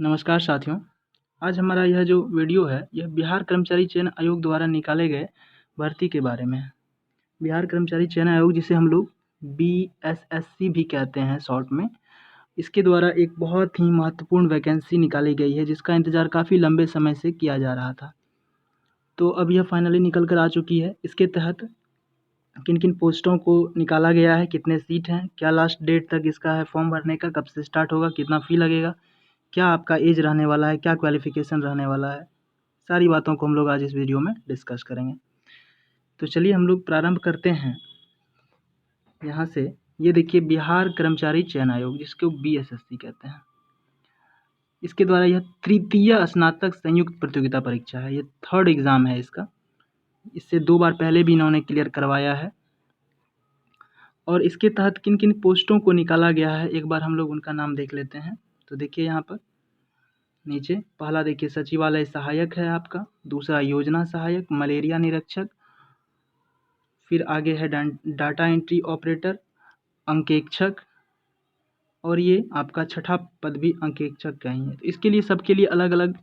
नमस्कार साथियों। आज हमारा यह जो वीडियो है यह बिहार कर्मचारी चयन आयोग द्वारा निकाले गए भर्ती के बारे में है। बिहार कर्मचारी चयन आयोग, जिसे हम लोग बीएसएससी भी कहते हैं शॉर्ट में, इसके द्वारा एक बहुत ही महत्वपूर्ण वैकेंसी निकाली गई है जिसका इंतज़ार काफ़ी लंबे समय से किया जा रहा था। तो अब यह फाइनली निकल कर आ चुकी है। इसके तहत किन किन पोस्टों को निकाला गया है, कितने सीट हैं, क्या लास्ट डेट तक इसका है फॉर्म भरने का, कब से स्टार्ट होगा, कितना फ़ी लगेगा, क्या आपका एज रहने वाला है, क्या क्वालिफ़िकेशन रहने वाला है, सारी बातों को हम लोग आज इस वीडियो में डिस्कस करेंगे। तो चलिए हम लोग प्रारंभ करते हैं यहाँ से। ये देखिए, बिहार कर्मचारी चयन आयोग, जिसको बीएसएससी कहते हैं, इसके द्वारा यह तृतीय स्नातक संयुक्त प्रतियोगिता परीक्षा है। ये थर्ड एग्ज़ाम है इसका। इससे 2 बार पहले भी इन्होंने क्लियर करवाया है। और इसके तहत किन किन पोस्टों को निकाला गया है, एक बार हम लोग उनका नाम देख लेते हैं। तो देखिए यहाँ पर नीचे पहला देखिए सचिवालय सहायक है आपका, दूसरा योजना सहायक, मलेरिया निरीक्षक, फिर आगे है डाटा एंट्री ऑपरेटर, अंकेक्षक, और ये आपका छठा पद भी अंकेक्षक का ही है। तो इसके लिए सबके लिए अलग अलग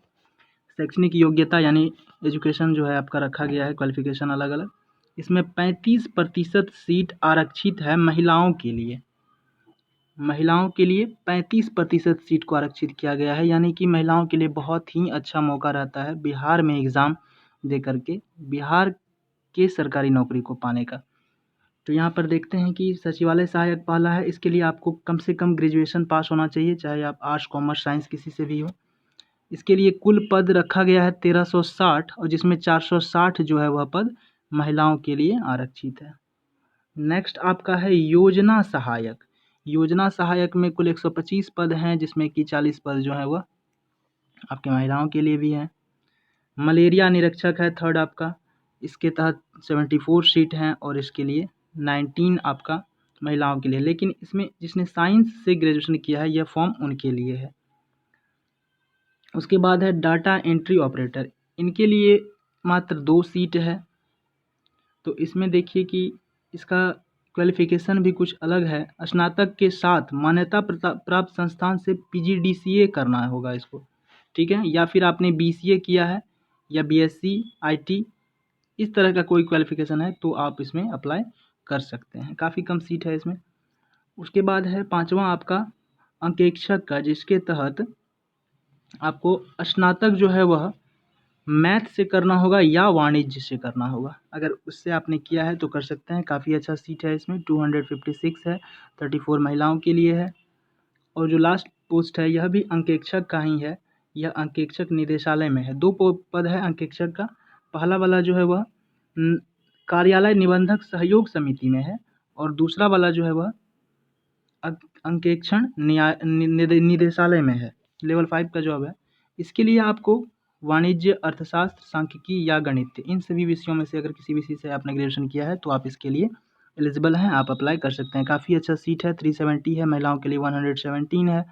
शैक्षणिक योग्यता यानी एजुकेशन जो है आपका रखा गया है, क्वालिफिकेशन अलग अलग। इसमें 35% सीट आरक्षित है महिलाओं के लिए। महिलाओं के लिए 35% सीट को आरक्षित किया गया है, यानी कि महिलाओं के लिए बहुत ही अच्छा मौका रहता है बिहार में एग्ज़ाम दे करके बिहार के सरकारी नौकरी को पाने का। तो यहाँ पर देखते हैं कि सचिवालय सहायक पहला है। इसके लिए आपको कम से कम ग्रेजुएशन पास होना चाहिए, चाहे आप आर्ट्स, कॉमर्स, साइंस किसी से भी हो। इसके लिए कुल पद रखा गया है 1360, और जिसमें 460 जो है वह पद महिलाओं के लिए आरक्षित है। नेक्स्ट आपका है योजना सहायक। योजना सहायक में कुल 125 पद हैं, जिसमें कि 40 पद जो है वह आपके महिलाओं के लिए भी हैं। मलेरिया निरीक्षक है थर्ड आपका। इसके तहत 74 सीट हैं और इसके लिए 19 आपका महिलाओं के लिए, लेकिन इसमें जिसने साइंस से ग्रेजुएशन किया है यह फॉर्म उनके लिए है। उसके बाद है डाटा एंट्री ऑपरेटर, इनके लिए मात्र 2 सीट है। तो इसमें देखिए कि इसका क्वालिफिकेशन भी कुछ अलग है। स्नातक के साथ मान्यता प्राप्त संस्थान से पीजीडीसीए करना होगा इसको, ठीक है, या फिर आपने बीसीए किया है या बीएससी आईटी, इस तरह का कोई क्वालिफिकेशन है तो आप इसमें अप्लाई कर सकते हैं। काफ़ी कम सीट है इसमें। उसके बाद है पांचवा आपका अंकेक्षक का, जिसके तहत आपको स्नातक जो है वह मैथ से करना होगा या वाणिज्य से करना होगा। अगर उससे आपने किया है तो कर सकते हैं। काफ़ी अच्छा सीट है इसमें, 256 है, 34 महिलाओं के लिए है। और जो लास्ट पोस्ट है यह भी अंकेक्षक का ही है। यह अंकेक्षक निदेशालय में है। 2 पद है अंकेक्षक का। पहला वाला जो है वह कार्यालय निबंधक सहयोग समिति में है, और दूसरा वाला जो है वह अंकेक्षण निदेशालय में है। लेवल 5 का जॉब है। इसके लिए आपको वाणिज्य, अर्थशास्त्र, सांख्यिकी या गणित, इन सभी विषयों में से अगर किसी विषय से आपने ग्रेजुएशन किया है तो आप इसके लिए एलिजिबल हैं, आप अप्लाई कर सकते हैं। काफ़ी अच्छा सीट है, 370 है, महिलाओं के लिए 117 है।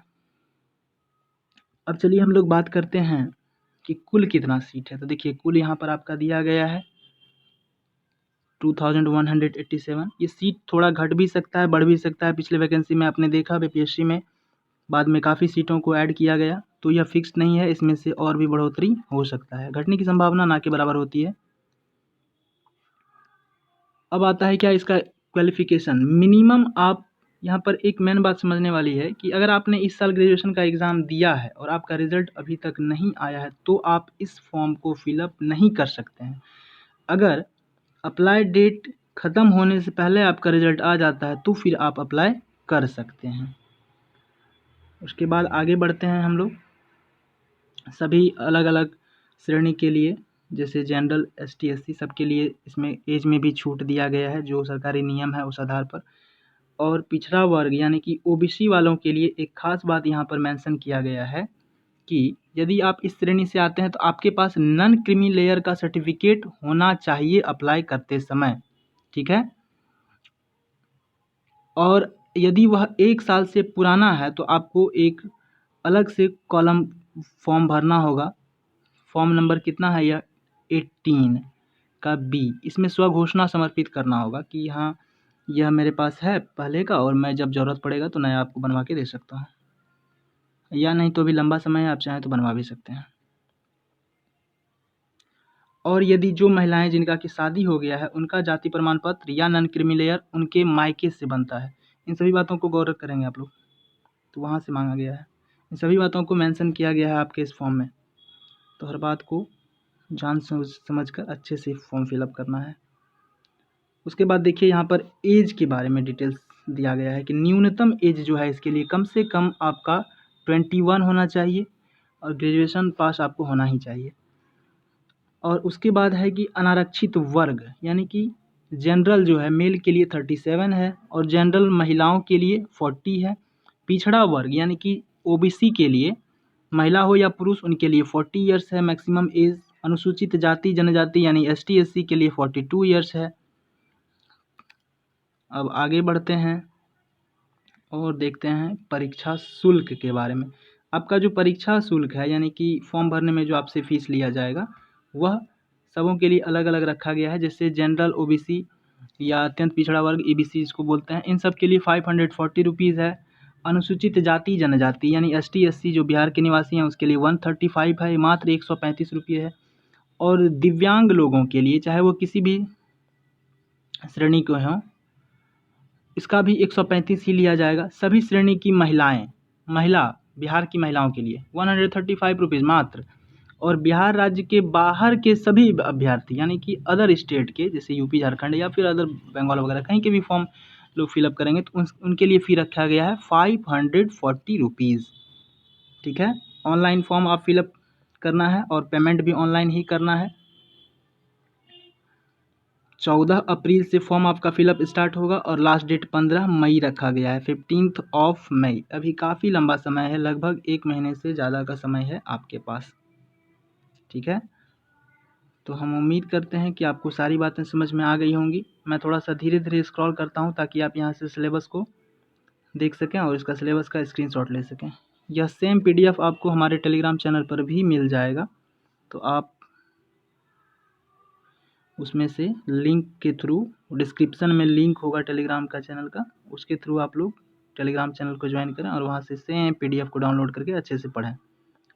अब चलिए हम लोग बात करते हैं कि कुल कितना सीट है। तो देखिए कुल यहाँ पर आपका दिया गया है 2187। ये सीट थोड़ा घट भी सकता है, बढ़ भी सकता है। पिछले वैकेंसी में आपने देखा बीपीएससी में बाद में काफ़ी सीटों को ऐड किया गया, तो यह फिक्स नहीं है, इसमें से और भी बढ़ोतरी हो सकता है। घटने की संभावना ना के बराबर होती है। अब आता है क्या इसका क्वालिफिकेशन। मिनिमम आप यहाँ पर एक मेन बात समझने वाली है कि अगर आपने इस साल ग्रेजुएशन का एग्ज़ाम दिया है और आपका रिजल्ट अभी तक नहीं आया है तो आप इस फॉर्म को फिलअप नहीं कर सकते हैं। अगर अप्लाई डेट ख़त्म होने से पहले आपका रिजल्ट आ जाता है तो फिर आप अप्लाई कर सकते हैं। उसके बाद आगे बढ़ते हैं हम लोग सभी अलग अलग श्रेणी के लिए, जैसे जनरल, एसटी, एससी, सबके लिए इसमें एज में भी छूट दिया गया है जो सरकारी नियम है उस आधार पर। और पिछड़ा वर्ग यानी कि ओबीसी वालों के लिए एक खास बात यहाँ पर मेंशन किया गया है कि यदि आप इस श्रेणी से आते हैं तो आपके पास नॉन क्रीमी लेयर का सर्टिफिकेट होना चाहिए अप्लाई करते समय, ठीक है। और यदि वह 1 साल से पुराना है तो आपको एक अलग से कॉलम फॉर्म भरना होगा। फॉर्म नंबर कितना है यह 18 का बी। इसमें स्वघोषणा समर्पित करना होगा कि हाँ यह मेरे पास है पहले का और मैं जब ज़रूरत पड़ेगा तो नया आपको बनवा के दे सकता हूँ। या नहीं तो भी लंबा समय है, आप चाहें तो बनवा भी सकते हैं। और यदि जो महिलाएं जिनका कि शादी हो गया है उनका जाति प्रमाण पत्र या नॉन क्रीमी लेयर उनके मायके से बनता है, इन सभी बातों को गौर करेंगे आप लोग, तो वहाँ से मांगा गया है। इन सभी बातों को मेंशन किया गया है आपके इस फॉर्म में, तो हर बात को जान समझ कर अच्छे से फॉर्म फिलअप करना है। उसके बाद देखिए यहाँ पर एज के बारे में डिटेल्स दिया गया है कि न्यूनतम एज जो है इसके लिए कम से कम आपका 21 होना चाहिए और ग्रेजुएशन पास आपको होना ही चाहिए। और उसके बाद है कि अनारक्षित वर्ग यानी कि जनरल जो है मेल के लिए 37 है और जनरल महिलाओं के लिए 40 है। पिछड़ा वर्ग यानी कि ओबीसी के लिए महिला हो या पुरुष उनके लिए 40 ईयर्स है मैक्सिमम एज। अनुसूचित जाति जनजाति यानी एसटी एससी के लिए 42 ईयर्स है। अब आगे बढ़ते हैं और देखते हैं परीक्षा शुल्क के बारे में। आपका जो परीक्षा शुल्क है यानी कि फॉर्म भरने में जो आपसे फीस लिया जाएगा वह सबों के लिए अलग अलग रखा गया है। जैसे जनरल ओबीसी या अत्यंत पिछड़ा वर्ग ईबीसी इसको बोलते हैं, इन सब के लिए 540 रुपीज़ है। अनुसूचित जाति जनजाति यानी एसटी एससी जो बिहार के निवासी हैं उसके लिए 135 है, मात्र 135 रुपये है। और दिव्यांग लोगों के लिए चाहे वो किसी भी श्रेणी के हों इसका भी 135 ही लिया जाएगा। सभी श्रेणी की महिला बिहार की महिलाओं के लिए 135 रुपीज़ मात्र। और बिहार राज्य के बाहर के सभी अभ्यर्थी यानी कि अदर स्टेट के जैसे यूपी झारखंड या फिर अदर बंगाल वगैरह कहीं के भी फॉर्म लोग फिलअप करेंगे तो उनके लिए फ़ी रखा गया है 540 रुपीज़। ठीक है, ऑनलाइन फॉर्म आप फिलअप करना है और पेमेंट भी ऑनलाइन ही करना है। 14 अप्रैल से फॉर्म आपका फिलअप स्टार्ट होगा और लास्ट डेट 15 मई रखा गया है, 15 मई। अभी काफ़ी लंबा समय है, लगभग 1 महीने से ज़्यादा का समय है आपके पास। ठीक है, तो हम उम्मीद करते हैं कि आपको सारी बातें समझ में आ गई होंगी। मैं थोड़ा सा धीरे धीरे स्क्रॉल करता हूँ ताकि आप यहाँ से सिलेबस को देख सकें और इसका सिलेबस का स्क्रीनशॉट ले सकें। यह सेम PDF आपको हमारे टेलीग्राम चैनल पर भी मिल जाएगा, तो आप उसमें से लिंक के थ्रू, डिस्क्रिप्शन में लिंक होगा टेलीग्राम का चैनल का, उसके थ्रू आप लोग टेलीग्राम चैनल को ज्वाइन करें और वहाँ से सेम PDF को डाउनलोड करके अच्छे से पढ़ें।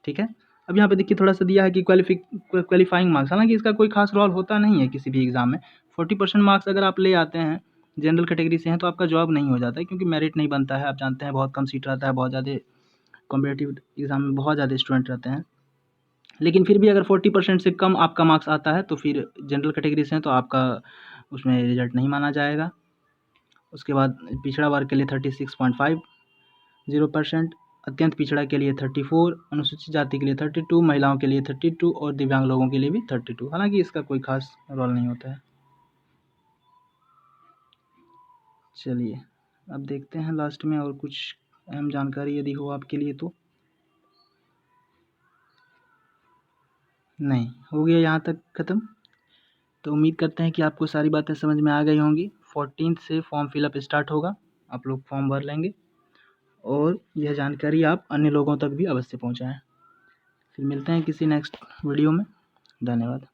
ठीक है, अब यहाँ पे देखिए थोड़ा सा दिया है कि क्वालिफाइंग मार्क्स, हालांकि इसका कोई खास रोल होता नहीं है किसी भी एग्ज़ाम में। 40% मार्क्स अगर आप ले आते हैं जनरल कैटेगरी से हैं तो आपका जॉब नहीं हो जाता है, क्योंकि मेरिट नहीं बनता है। आप जानते हैं बहुत कम सीट रहता है, बहुत ज़्यादा कॉम्पिटिटिव एग्ज़ाम में बहुत ज़्यादा स्टूडेंट रहते हैं। लेकिन फिर भी अगर 40% से कम आपका मार्क्स आता है तो फिर जनरल कैटेगरी से हैं तो आपका उसमें रिजल्ट नहीं माना जाएगा। उसके बाद पिछड़ा वर्ग के लिए 36.50%, अत्यंत पिछड़ा के लिए 34, अनुसूचित जाति के लिए 32, महिलाओं के लिए 32 और दिव्यांग लोगों के लिए भी 32। हालांकि इसका कोई खास रोल नहीं होता है। चलिए अब देखते हैं लास्ट में और कुछ अहम जानकारी यदि हो आपके लिए तो। नहीं, हो गया यहाँ तक ख़त्म। तो उम्मीद करते हैं कि आपको सारी बातें समझ में आ गई होंगी। 14 से फॉर्म फिलअप स्टार्ट होगा, आप लोग फॉर्म भर लेंगे और यह जानकारी आप अन्य लोगों तक भी अवश्य पहुंचाएं। फिर मिलते हैं किसी नेक्स्ट वीडियो में। धन्यवाद।